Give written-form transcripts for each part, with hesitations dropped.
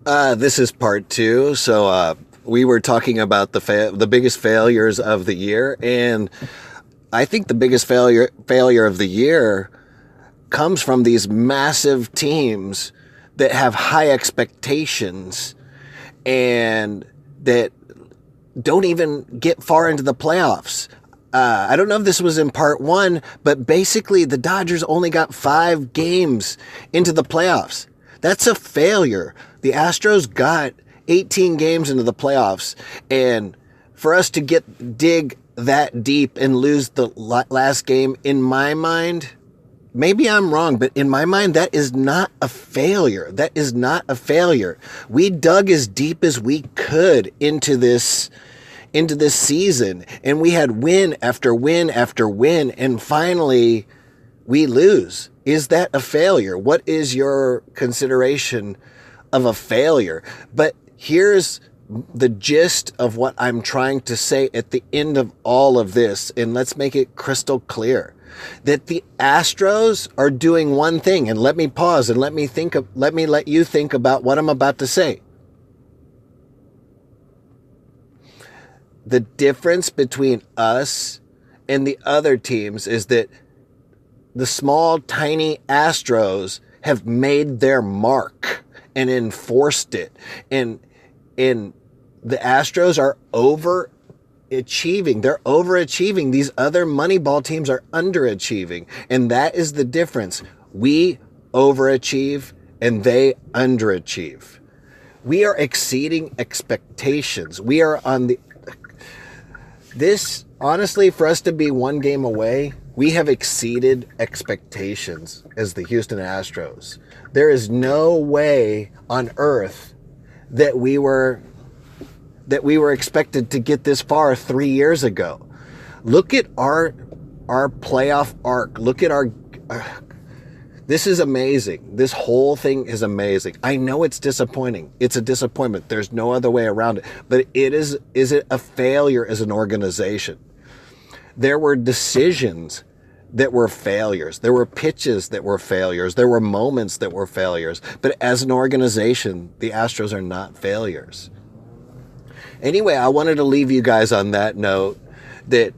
This is part two. We were talking about the biggest failures of the year, and I think the biggest failure of the year comes from these massive teams that have high expectations and that don't even get far into the playoffs. I don't know if this was in part one, but basically the Dodgers only got 5 games into the playoffs. That's a failure. The Astros got 18 games into the playoffs, and for us to dig that deep and lose the last game, in my mind, maybe I'm wrong, but in my mind, that is not a failure. That is not a failure. We dug as deep as we could into this season, and we had win after win after win, and finally we lose. Is that a failure? What is your consideration of a failure? But here's the gist of what I'm trying to say at the end of all of this, and let's make it crystal clear that the Astros are doing one thing. And let me pause and let me let you think about what I'm about to say. The difference between us and the other teams is that the small, tiny Astros have made their mark and enforced it. And the Astros are overachieving. They're overachieving. These other Moneyball teams are underachieving. And that is the difference. We overachieve and they underachieve. We are exceeding expectations. We are on this, honestly, for us to be 1 game away, we have exceeded expectations as the Houston Astros. There is no way on earth that we were expected to get this far 3 years ago. Look at our playoff arc. Look at this is amazing. This whole thing is amazing. I know it's disappointing. It's a disappointment. There's no other way around it. But is it a failure as an organization? There were decisions that were failures. There were pitches that were failures. There were moments that were failures. But as an organization, the Astros are not failures. Anyway, I wanted to leave you guys on that note that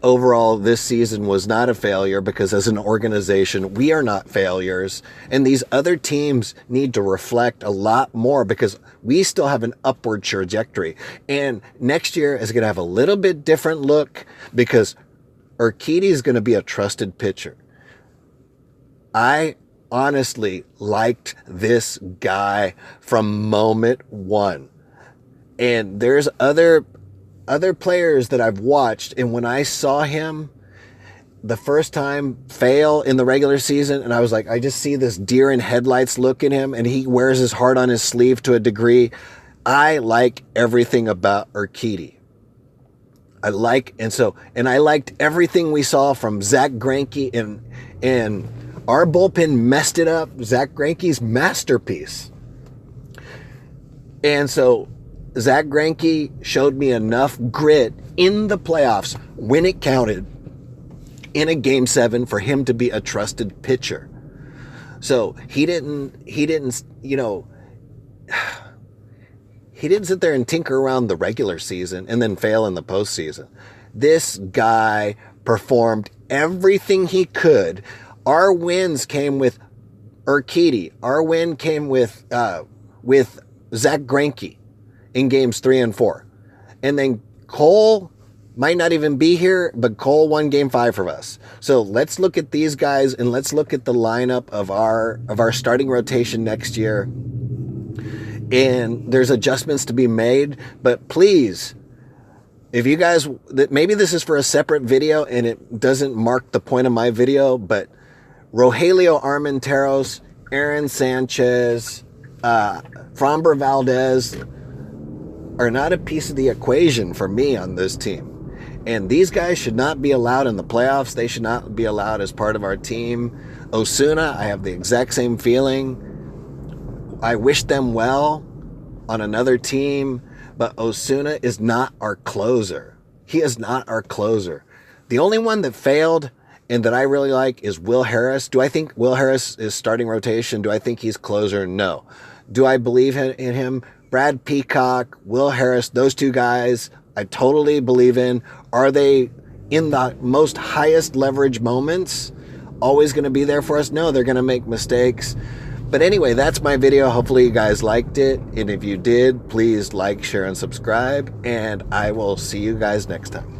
overall this season was not a failure, because as an organization, we are not failures. And these other teams need to reflect a lot more, because we still have an upward trajectory. And next year is going to have a little bit different look, because Urquidy is going to be a trusted pitcher. I honestly liked this guy from moment one. And there's other players that I've watched, and when I saw him the first time fail in the regular season, and I was like, I just see this deer in headlights look in him, and he wears his heart on his sleeve to a degree. I like everything about Urquidy. I liked everything we saw from Zach Greinke, and our bullpen messed it up. Zach Greinke's masterpiece. And so Zach Greinke showed me enough grit in the playoffs when it counted in a Game 7 for him to be a trusted pitcher. So he didn't sit there and tinker around the regular season and then fail in the postseason. This guy performed everything he could. Our wins came with Urquidy. Our win came with Zach Greinke in games 3 and 4. And then Cole might not even be here, but Cole won game 5 for us. So let's look at these guys, and let's look at the lineup of our starting rotation next year. And there's adjustments to be made, but please, if you guys, maybe this is for a separate video and it doesn't mark the point of my video, but Rogelio Armenteros, Aaron Sanchez, Framber Valdez are not a piece of the equation for me on this team. And these guys should not be allowed in the playoffs. They should not be allowed as part of our team. Osuna, I have the exact same feeling. I wish them well on another team, but Osuna is not our closer. He is not our closer. The only one that failed and that I really like is Will Harris. Do I think Will Harris is starting rotation? Do I think he's closer? No. Do I believe in him? Brad Peacock, Will Harris, those two guys, I totally believe in. Are they in the most highest leverage moments always going to be there for us? No, they're going to make mistakes. But anyway, that's my video. Hopefully you guys liked it. And if you did, please like, share, and subscribe. And I will see you guys next time.